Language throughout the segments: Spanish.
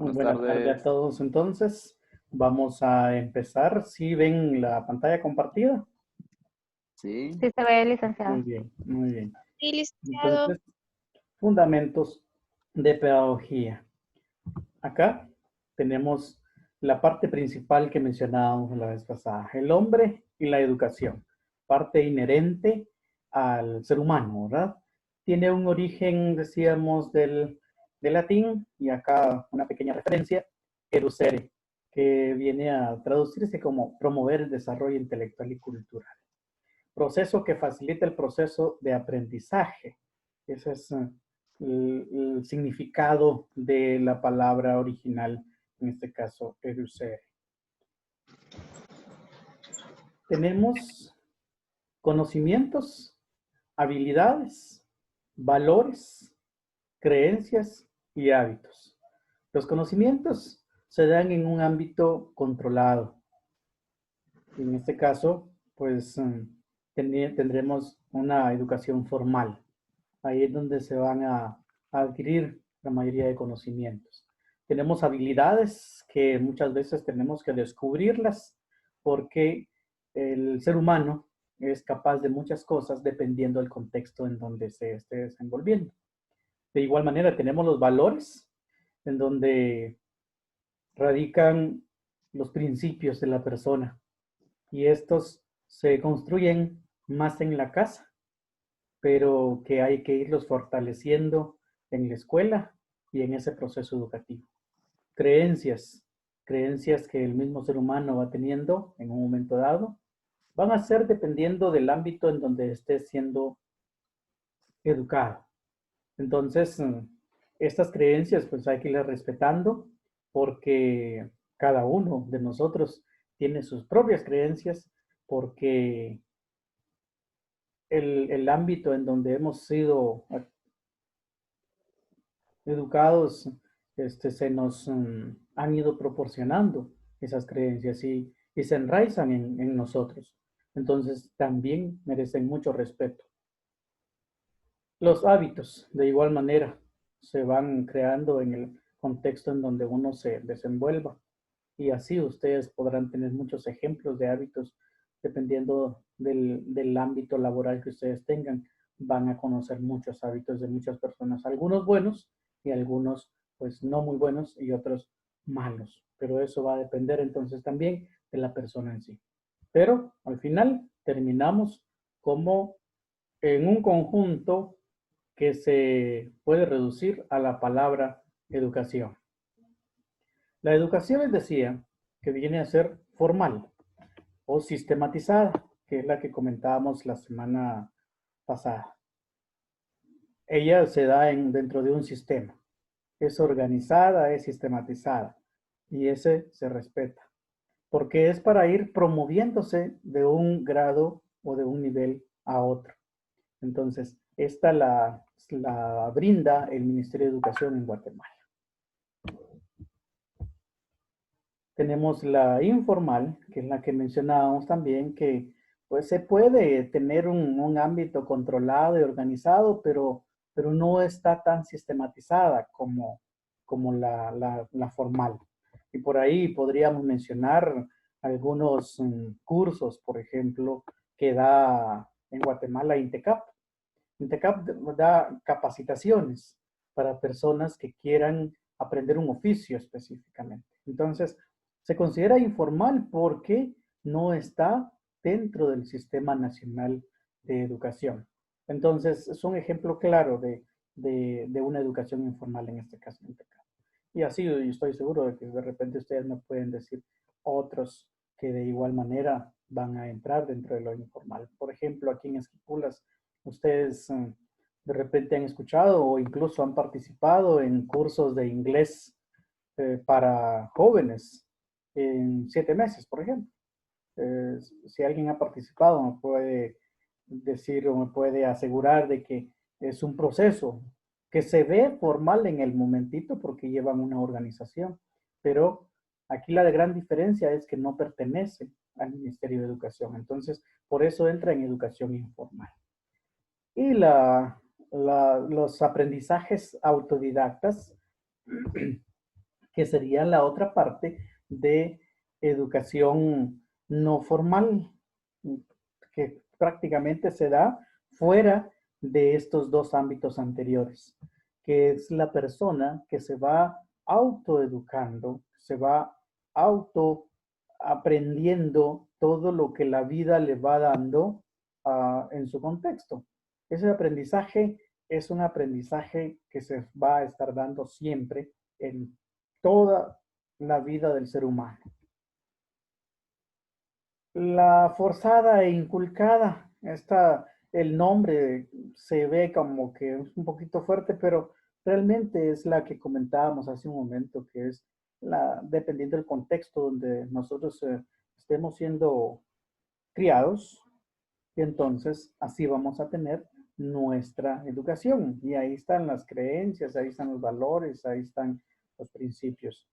Muy Buenas buena tarde a tardes. todos entonces. Vamos a empezar. ¿Sí ven la pantalla compartida? Sí, Sí se ve, Muy licenciado. bien, muy bien. Sí, licenciado. Entonces, fundamentos de pedagogía. Acá tenemos la parte principal que mencionábamos la vez pasada, el hombre y la educación, parte inherente al ser humano, ¿verdad? Tiene un origen, decíamos, del latín y acá una pequeña referencia, educere, que viene a traducirse como promover el desarrollo intelectual y cultural. Proceso que facilita el proceso de aprendizaje. Ese es el significado de la palabra original, en este caso, educere. Tenemos conocimientos, habilidades, valores, creencias y hábitos. Los conocimientos se dan en un ámbito controlado. En este caso, pues tendremos una educación formal. Ahí es donde se van a adquirir la mayoría de conocimientos. Tenemos habilidades que muchas veces tenemos que descubrirlas porque el ser humano es capaz de muchas cosas dependiendo del contexto en donde se esté desenvolviendo. De igual manera, tenemos los valores en donde radican los principios de la persona y estos se construyen más en la casa, pero que hay que irlos fortaleciendo en la escuela y en ese proceso educativo. Creencias, creencias que el mismo ser humano va teniendo en un momento dado, van a ser dependiendo del ámbito en donde esté siendo educado. Entonces, estas creencias pues hay que irlas respetando porque cada uno de nosotros tiene sus propias creencias porque el ámbito en donde hemos sido educados, se nos han ido proporcionando esas creencias y se enraizan en nosotros. Entonces también merecen mucho respeto. Los hábitos, de igual manera, se van creando en el contexto en donde uno se desenvuelva. Y así ustedes podrán tener muchos ejemplos de hábitos dependiendo del ámbito laboral que ustedes tengan. Van a conocer muchos hábitos de muchas personas, algunos buenos y algunos pues no muy buenos y otros malos. Pero eso va a depender entonces también de la persona en sí. Pero al final terminamos como en un conjunto que se puede reducir a la palabra educación. La educación les decía que viene a ser formal o sistematizada, que es la que comentábamos la semana pasada. Ella se da dentro de un sistema. Es organizada, es sistematizada y ese se respeta, porque es para ir promoviéndose de un grado o de un nivel a otro. Entonces, esta la brinda el Ministerio de Educación en Guatemala. Tenemos la informal, que es la que mencionábamos también, que pues se puede tener un ámbito controlado y organizado, pero no está tan sistematizada como la formal. Y por ahí podríamos mencionar algunos cursos, por ejemplo, que da en Guatemala INTECAP. INTECAP da capacitaciones para personas que quieran aprender un oficio específicamente. Entonces, se considera informal porque no está dentro del Sistema Nacional de Educación. Entonces, es un ejemplo claro de una educación informal en este caso. Y así yo estoy seguro de que de repente ustedes me pueden decir otros que de igual manera van a entrar dentro de lo informal. Por ejemplo, aquí en Esquipulas, ustedes de repente han escuchado o incluso han participado en cursos de inglés para jóvenes en 7 meses, por ejemplo. Si alguien ha participado, me puede decir o me puede asegurar de que es un proceso que se ve formal en el momentito porque llevan una organización, pero aquí la gran diferencia es que no pertenece al Ministerio de Educación, entonces por eso entra en educación informal. Y los aprendizajes autodidactas que sería la otra parte de educación no formal, que prácticamente se da fuera de estos dos ámbitos anteriores, que es la persona que se va autoeducando, se va auto aprendiendo todo lo que la vida le va dando en su contexto. Ese aprendizaje es un aprendizaje que se va a estar dando siempre en toda la vida del ser humano. La forzada e inculcada, el nombre se ve como que es un poquito fuerte, pero realmente es la que comentábamos hace un momento, que es dependiendo del contexto donde nosotros estemos siendo criados, y entonces así vamos a tener nuestra educación. Y ahí están las creencias, ahí están los valores, ahí están los principios.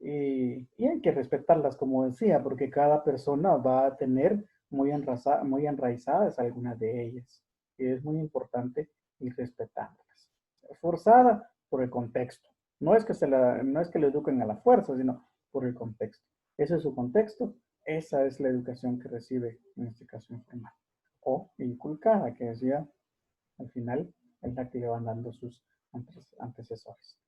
Y hay que respetarlas, como decía, porque cada persona va a tener muy enraizadas algunas de ellas. Y es muy importante ir respetándolas. Forzada por el contexto. No es que lo eduquen a la fuerza, sino por el contexto. Ese es su contexto, esa es la educación que recibe, en este caso informal. O inculcada, que decía, al final, es la que le van dando sus antecesores.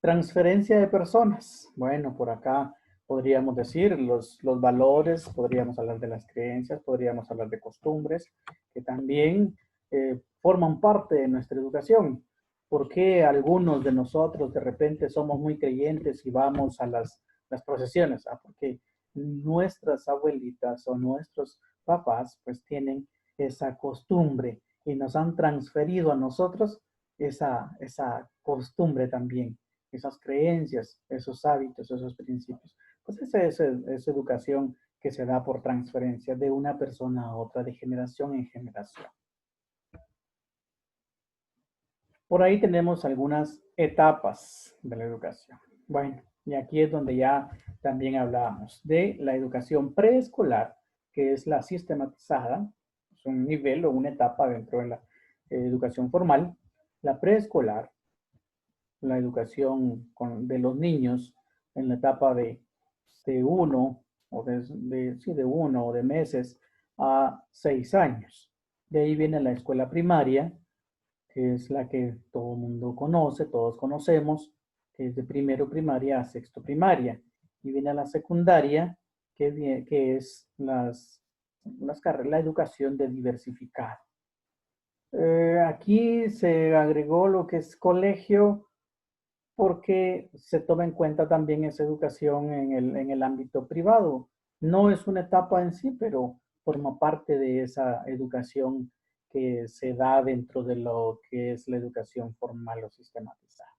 Transferencia de personas. Bueno, por acá podríamos decir los valores, podríamos hablar de las creencias, podríamos hablar de costumbres, que también forman parte de nuestra educación. ¿Por qué algunos de nosotros de repente somos muy creyentes y vamos a las procesiones? Porque nuestras abuelitas o nuestros papás pues tienen esa costumbre y nos han transferido a nosotros esa costumbre también, esas creencias, esos hábitos, esos principios. Pues esa es educación que se da por transferencia de una persona a otra, de generación en generación. Por ahí tenemos algunas etapas de la educación. Bueno, y aquí es donde ya también hablábamos de la educación preescolar, que es la sistematizada, es un nivel o una etapa dentro de la educación formal. La preescolar, la educación de los niños en la etapa de uno o de uno o de meses a 6 años. De ahí viene la escuela primaria, que es la que todo el mundo conoce, todos conocemos, que es de primero primaria a sexto primaria. Y viene la secundaria, que es la educación de diversificado. Aquí se agregó lo que es colegio porque se toma en cuenta también esa educación en el ámbito privado. No es una etapa en sí, pero forma parte de esa educación que se da dentro de lo que es la educación formal o sistematizada.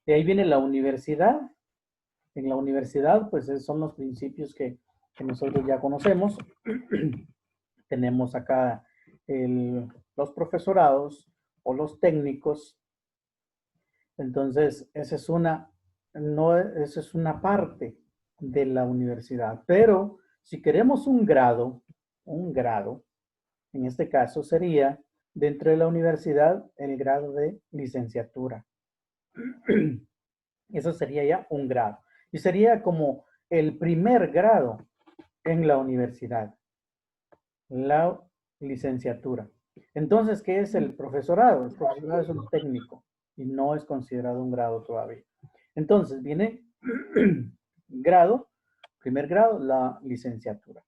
De ahí viene la universidad. En la universidad, pues son los principios que nosotros ya conocemos. Tenemos acá los profesorados o los técnicos. Entonces, esa es una parte de la universidad. Pero si queremos un grado, en este caso sería dentro de la universidad el grado de licenciatura. Eso sería ya un grado. Y sería como el primer grado en la universidad, la licenciatura. Entonces, ¿qué es el profesorado? El profesorado es un técnico y no es considerado un grado todavía. Entonces, viene grado, primer grado, la licenciatura.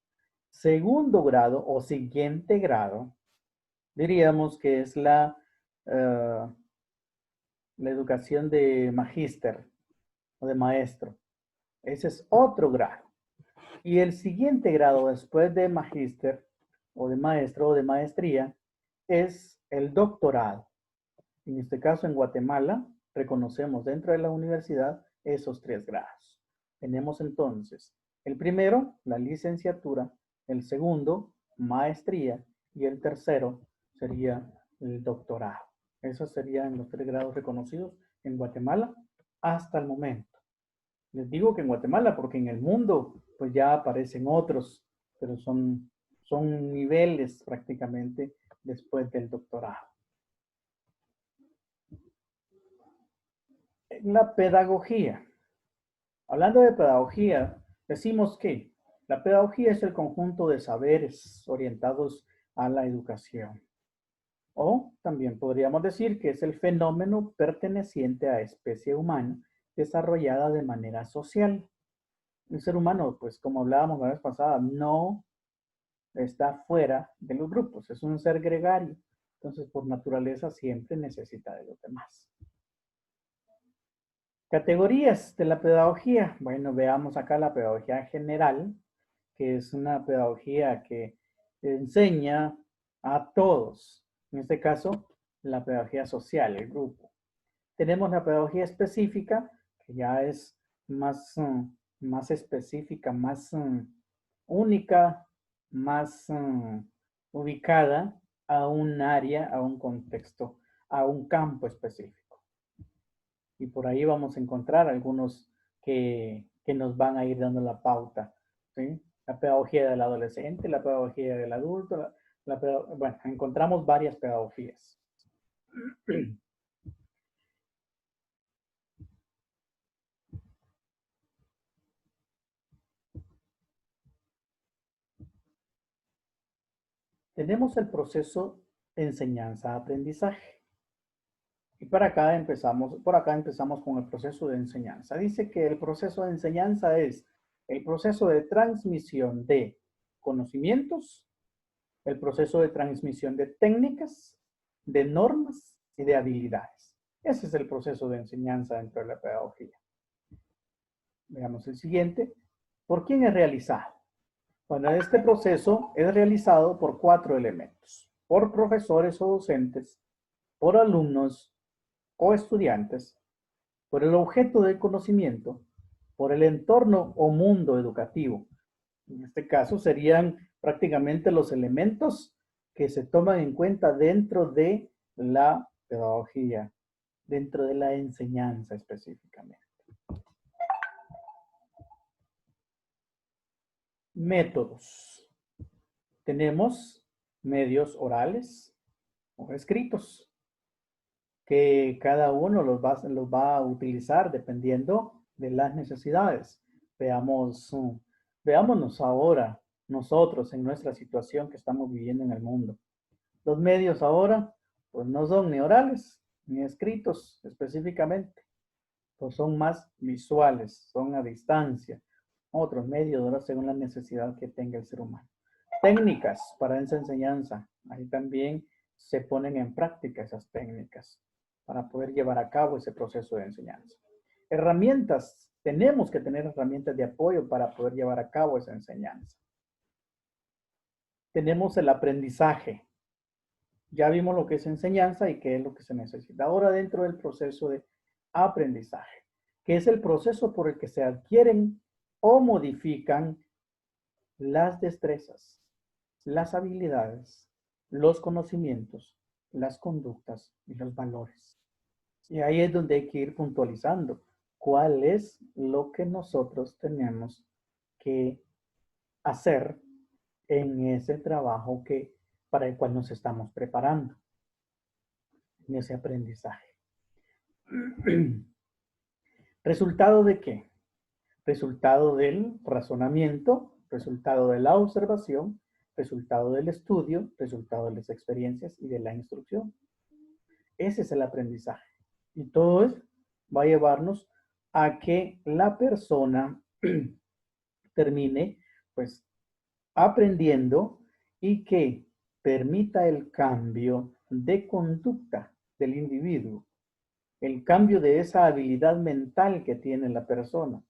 Segundo grado o siguiente grado, diríamos que es la educación de magíster o de maestro. Ese es otro grado. Y el siguiente grado después de magíster o de maestro o de maestría es el doctorado. En este caso, en Guatemala, reconocemos dentro de la universidad esos 3 grados. Tenemos entonces el primero, la licenciatura, el segundo, maestría, y el tercero sería el doctorado. Esos serían los 3 grados reconocidos en Guatemala hasta el momento. Les digo que en Guatemala, porque en el mundo pues ya aparecen otros, pero son niveles prácticamente después del doctorado. La pedagogía. Hablando de pedagogía, decimos que la pedagogía es el conjunto de saberes orientados a la educación. O también podríamos decir que es el fenómeno perteneciente a especie humana desarrollada de manera social. El ser humano, pues como hablábamos la vez pasada, no está fuera de los grupos, es un ser gregario. Entonces, por naturaleza, siempre necesita de los demás. Categorías de la pedagogía. Bueno, veamos acá la pedagogía general, que es una pedagogía que enseña a todos. En este caso, la pedagogía social, el grupo. Tenemos la pedagogía específica, que ya es más, más específica, más única, más ubicada a un área, a un contexto, a un campo específico. Y por ahí vamos a encontrar algunos que nos van a ir dando la pauta, ¿sí? La pedagogía del adolescente, la pedagogía del adulto, bueno, encontramos varias pedagogías. Tenemos el proceso de enseñanza-aprendizaje. Y por acá empezamos con el proceso de enseñanza. Dice que el proceso de enseñanza es el proceso de transmisión de conocimientos, el proceso de transmisión de técnicas, de normas y de habilidades. Ese es el proceso de enseñanza dentro de la pedagogía. Veamos el siguiente. ¿Por quién es realizado? Bueno, este proceso es realizado por 4 elementos. Por profesores o docentes, por alumnos o estudiantes, por el objeto del conocimiento, por el entorno o mundo educativo. En este caso serían prácticamente los elementos que se toman en cuenta dentro de la pedagogía, dentro de la enseñanza específicamente. Métodos. Tenemos medios orales o escritos, que cada uno los va a utilizar dependiendo de las necesidades. Veámonos ahora nosotros en nuestra situación que estamos viviendo en el mundo. Los medios ahora, pues no son ni orales ni escritos específicamente, pues son más visuales, son a distancia. Otros medios ahora según la necesidad que tenga el ser humano. Técnicas para esa enseñanza. Ahí también se ponen en práctica esas técnicas para poder llevar a cabo ese proceso de enseñanza. Herramientas. Tenemos que tener herramientas de apoyo para poder llevar a cabo esa enseñanza. Tenemos el aprendizaje. Ya vimos lo que es enseñanza y qué es lo que se necesita. Ahora dentro del proceso de aprendizaje, que es el proceso por el que se adquieren o modifican las destrezas, las habilidades, los conocimientos, las conductas y los valores. Y ahí es donde hay que ir puntualizando cuál es lo que nosotros tenemos que hacer en ese trabajo para el cual nos estamos preparando, en ese aprendizaje. ¿Resultado de qué? Resultado del razonamiento, resultado de la observación, resultado del estudio, resultado de las experiencias y de la instrucción. Ese es el aprendizaje. Y todo eso va a llevarnos a que la persona termine pues aprendiendo y que permita el cambio de conducta del individuo, el cambio de esa habilidad mental que tiene la persona,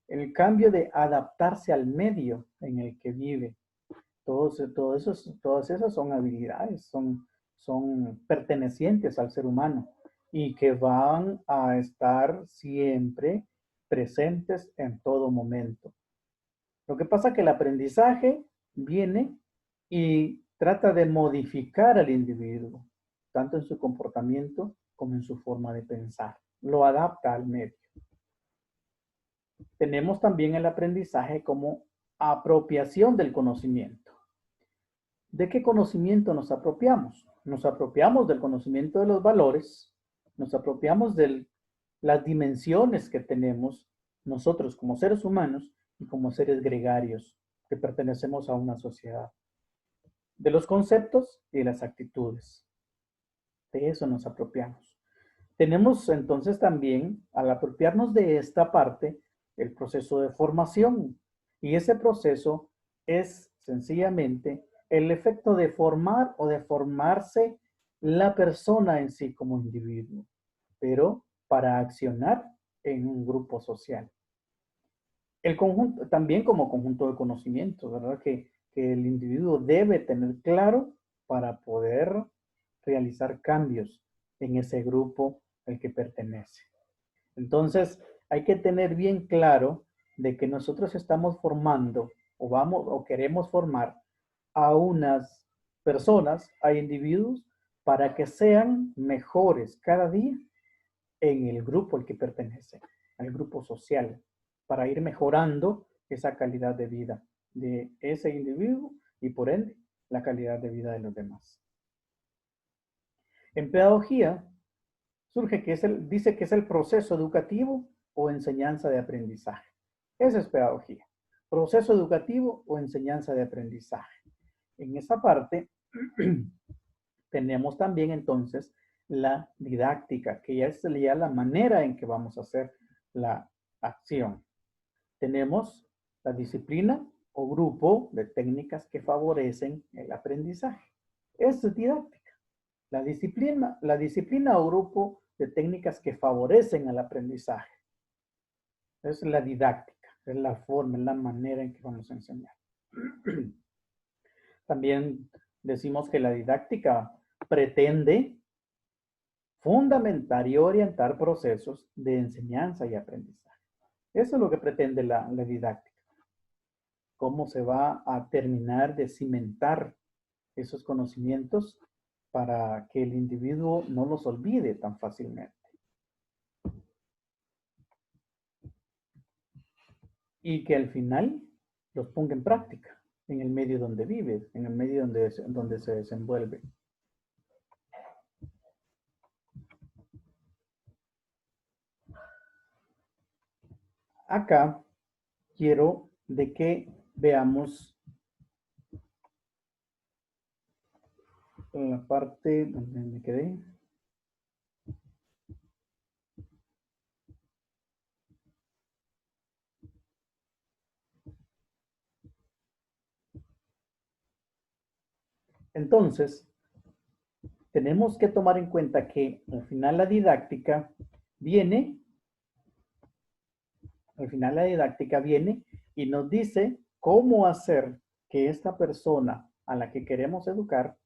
el cambio de adaptarse al medio en el que vive. Todas esas son habilidades, son pertenecientes al ser humano y que van a estar siempre presentes en todo momento. Lo que pasa es que el aprendizaje viene y trata de modificar al individuo, tanto en su comportamiento como en su forma de pensar. Lo adapta al medio. Tenemos también el aprendizaje como apropiación del conocimiento. ¿De qué conocimiento nos apropiamos? Nos apropiamos del conocimiento de los valores, nos apropiamos de las dimensiones que tenemos nosotros como seres humanos y como seres gregarios que pertenecemos a una sociedad, de los conceptos y de las actitudes. De eso nos apropiamos. Tenemos entonces también, al apropiarnos de esta parte, el proceso de formación. Y ese proceso es sencillamente el efecto de formar o de formarse la persona en sí como individuo, pero para accionar en un grupo social. El conjunto, también como conjunto de conocimientos, ¿verdad? Que el individuo debe tener claro para poder realizar cambios en ese grupo al que pertenece. Entonces, hay que tener bien claro de que nosotros estamos formando o vamos o queremos formar a unas personas, a individuos, para que sean mejores cada día en el grupo al que pertenece, al grupo social, para ir mejorando esa calidad de vida de ese individuo y por ende la calidad de vida de los demás. En pedagogía surge que dice que es el proceso educativo o enseñanza de aprendizaje. Esa es pedagogía. Proceso educativo o enseñanza de aprendizaje. En esa parte tenemos también entonces la didáctica, que ya sería la manera en que vamos a hacer la acción. Tenemos la disciplina o grupo de técnicas que favorecen el aprendizaje. Eso es didáctica. La disciplina o grupo de técnicas que favorecen el aprendizaje. Es la didáctica, es la forma, es la manera en que vamos a enseñar. También decimos que la didáctica pretende fundamentar y orientar procesos de enseñanza y aprendizaje. Eso es lo que pretende la didáctica. Cómo se va a terminar de cimentar esos conocimientos para que el individuo no los olvide tan fácilmente. Y que al final los ponga en práctica en el medio donde vive, en el medio donde se desenvuelve. Acá quiero de que veamos la parte donde me quedé. Entonces, tenemos que tomar en cuenta que al final la didáctica viene y nos dice cómo hacer que esta persona a la que queremos educar,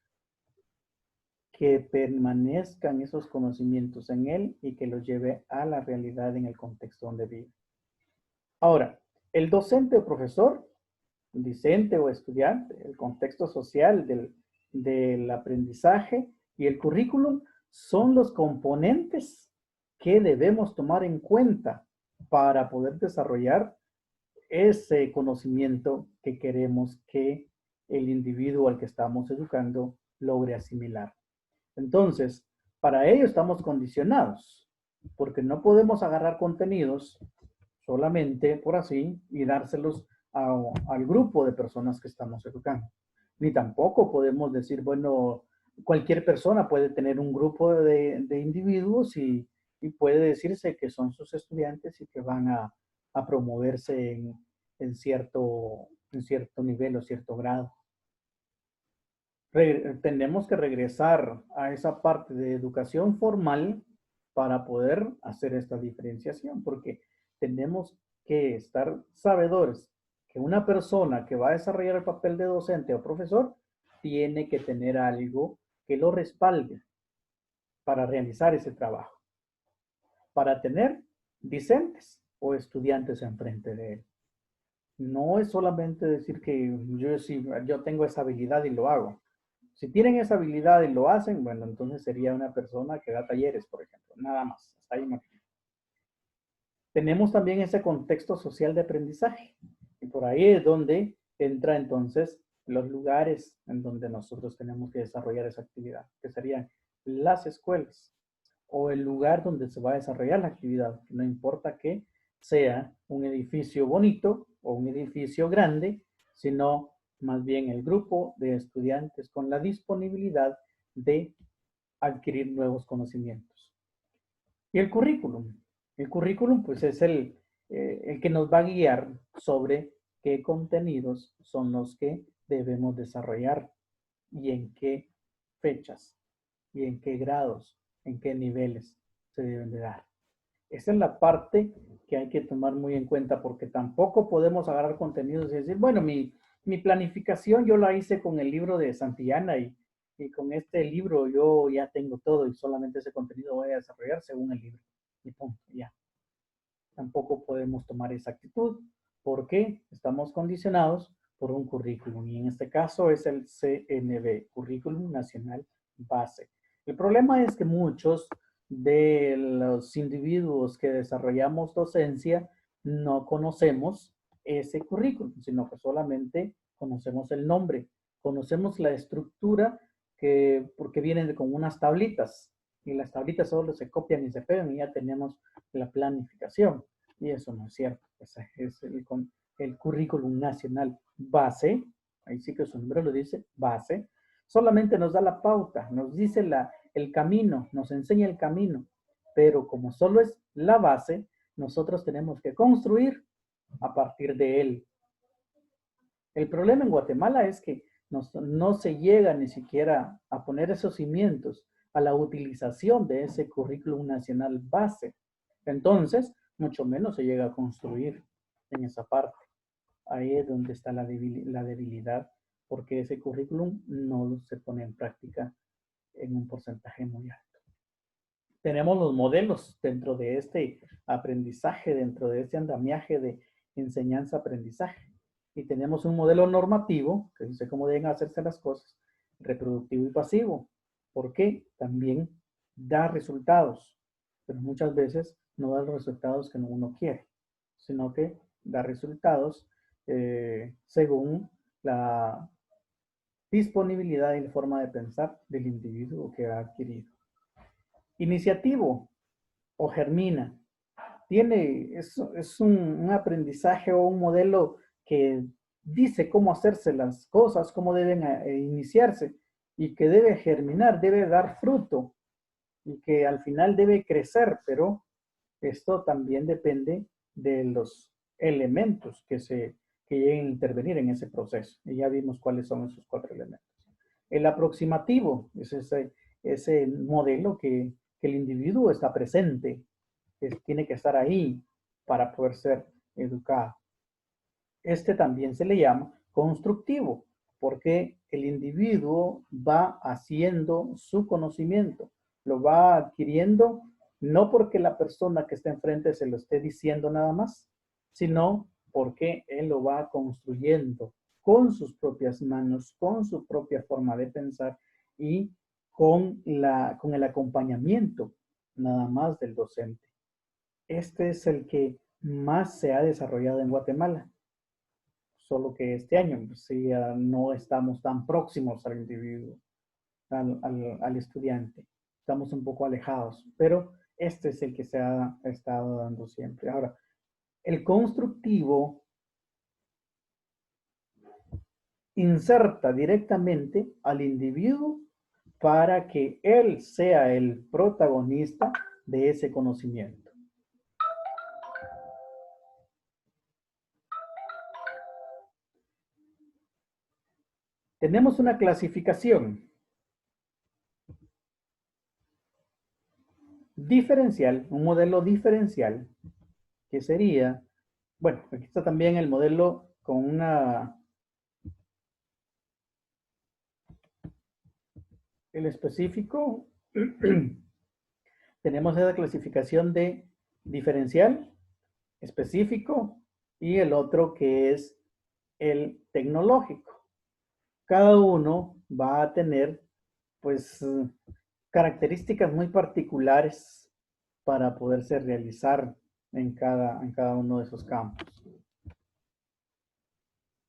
que permanezcan esos conocimientos en él y que los lleve a la realidad en el contexto donde vive. Ahora, el docente o profesor, discente o estudiante, el contexto social del aprendizaje y el currículum son los componentes que debemos tomar en cuenta para poder desarrollar ese conocimiento que queremos que el individuo al que estamos educando logre asimilar. Entonces, para ello estamos condicionados, porque no podemos agarrar contenidos solamente por así y dárselos al grupo de personas que estamos educando. Ni tampoco podemos decir, bueno, cualquier persona puede tener un grupo de individuos y puede decirse que son sus estudiantes y que van a promoverse en cierto nivel o cierto grado. Tenemos que regresar a esa parte de educación formal para poder hacer esta diferenciación, porque tenemos que estar sabedores que una persona que va a desarrollar el papel de docente o profesor tiene que tener algo que lo respalde para realizar ese trabajo, para tener discentes o estudiantes enfrente de él. No es solamente decir que yo tengo esa habilidad y lo hago. Si tienen esa habilidad y lo hacen, bueno, entonces sería una persona que da talleres, por ejemplo, nada más. Hasta ahí no. Tenemos también ese contexto social de aprendizaje. Y por ahí es donde entra entonces los lugares en donde nosotros tenemos que desarrollar esa actividad, que serían las escuelas o el lugar donde se va a desarrollar la actividad. No importa que sea un edificio bonito o un edificio grande, sino más bien el grupo de estudiantes con la disponibilidad de adquirir nuevos conocimientos. Y el currículum. El currículum pues es el que nos va a guiar sobre qué contenidos son los que debemos desarrollar y en qué fechas y en qué grados, en qué niveles se deben de dar. Esa es la parte que hay que tomar muy en cuenta porque tampoco podemos agarrar contenidos y decir, bueno, mi planificación yo la hice con el libro de Santillana y con este libro yo ya tengo todo y solamente ese contenido voy a desarrollar según el libro. Y punto, ya. Tampoco podemos tomar esa actitud porque estamos condicionados por un currículum y en este caso es el CNB, Currículum Nacional Base. El problema es que muchos de los individuos que desarrollamos docencia no conocemos ese currículum, sino que solamente conocemos el nombre, conocemos la estructura porque vienen con unas tablitas y las tablitas solo se copian y se pegan y ya tenemos la planificación. Y eso no es cierto. Ese es el currículum nacional base, ahí sí que su nombre lo dice, base, solamente nos da la pauta, nos dice el camino, nos enseña el camino, pero como solo es la base, nosotros tenemos que construir a partir de él. El problema en Guatemala es que no se llega ni siquiera a poner esos cimientos a la utilización de ese currículum nacional base. Entonces, mucho menos se llega a construir en esa parte. Ahí es donde está la debilidad, porque ese currículum no se pone en práctica en un porcentaje muy alto. Tenemos los modelos dentro de este aprendizaje, dentro de este andamiaje de enseñanza-aprendizaje. Y tenemos un modelo normativo, que dice cómo deben hacerse las cosas, reproductivo y pasivo, porque también da resultados, pero muchas veces no da los resultados que uno quiere, sino que da resultados según la disponibilidad y la forma de pensar del individuo que ha adquirido. Iniciativo o germina. Es un aprendizaje o un modelo que dice cómo hacerse las cosas, cómo deben iniciarse y que debe germinar, debe dar fruto y que al final debe crecer, pero esto también depende de los elementos que lleguen a intervenir en ese proceso. Y ya vimos cuáles son esos 4 elementos. El aproximativo es ese modelo que el individuo está presente, que tiene que estar ahí para poder ser educado. Este también se le llama constructivo, porque el individuo va haciendo su conocimiento, lo va adquiriendo no porque la persona que está enfrente se lo esté diciendo nada más, sino porque él lo va construyendo con sus propias manos, con su propia forma de pensar y con el acompañamiento nada más del docente. Este es el que más se ha desarrollado en Guatemala, solo que este año pues, sí, no estamos tan próximos al individuo, al estudiante. Estamos un poco alejados, pero este es el que se ha estado dando siempre. Ahora, el constructivo inserta directamente al individuo para que él sea el protagonista de ese conocimiento. Tenemos una clasificación diferencial, un modelo diferencial, que sería, bueno, aquí está también el modelo con el específico, tenemos esa clasificación de diferencial, específico, y el otro que es el tecnológico. Cada uno va a tener, pues, características muy particulares para poderse realizar en cada uno de esos campos.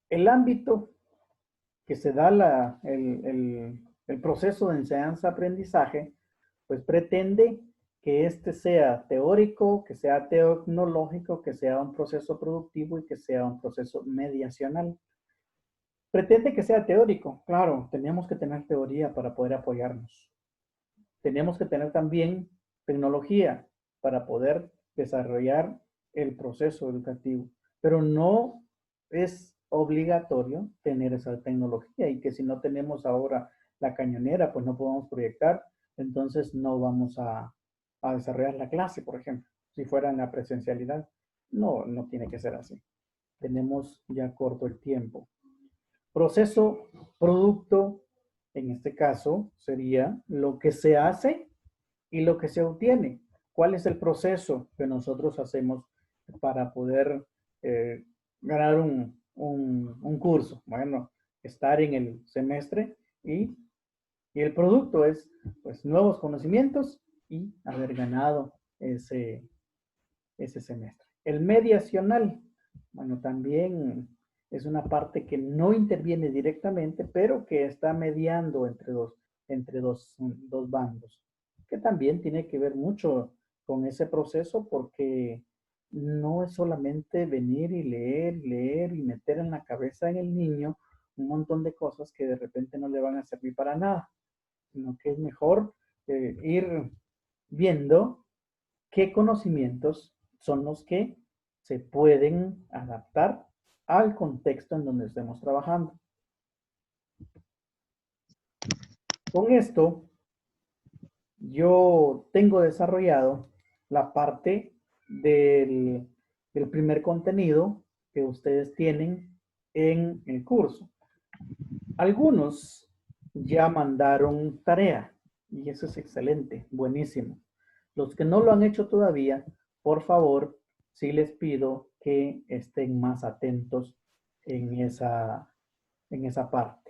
El ámbito que se da el proceso de enseñanza-aprendizaje, pues pretende que este sea teórico, que sea tecnológico, que sea un proceso productivo y que sea un proceso mediacional. Pretende que sea teórico, claro, tenemos que tener teoría para poder apoyarnos. Tenemos que tener también tecnología para poder desarrollar el proceso educativo, pero no es obligatorio tener esa tecnología y que si no tenemos ahora la cañonera, pues no podemos proyectar, entonces no vamos a desarrollar la clase, por ejemplo, si fuera en la presencialidad. No, no tiene que ser así. Tenemos ya corto el tiempo. Proceso, producto, en este caso, sería lo que se hace y lo que se obtiene. ¿Cuál es el proceso que nosotros hacemos para poder ganar un curso? Bueno, estar en el semestre y el producto es pues nuevos conocimientos y haber ganado ese semestre. El mediacional, bueno, también es una parte que no interviene directamente, pero que está mediando entre dos bandos, que también tiene que ver mucho con ese proceso porque no es solamente venir y leer y meter en la cabeza en el niño un montón de cosas que de repente no le van a servir para nada, sino que es mejor ir viendo qué conocimientos son los que se pueden adaptar al contexto en donde estemos trabajando. Con esto, yo tengo desarrollado la parte del primer contenido que ustedes tienen en el curso. Algunos ya mandaron tarea y eso es excelente, buenísimo. Los que no lo han hecho todavía, por favor, sí les pido que estén más atentos en esa parte.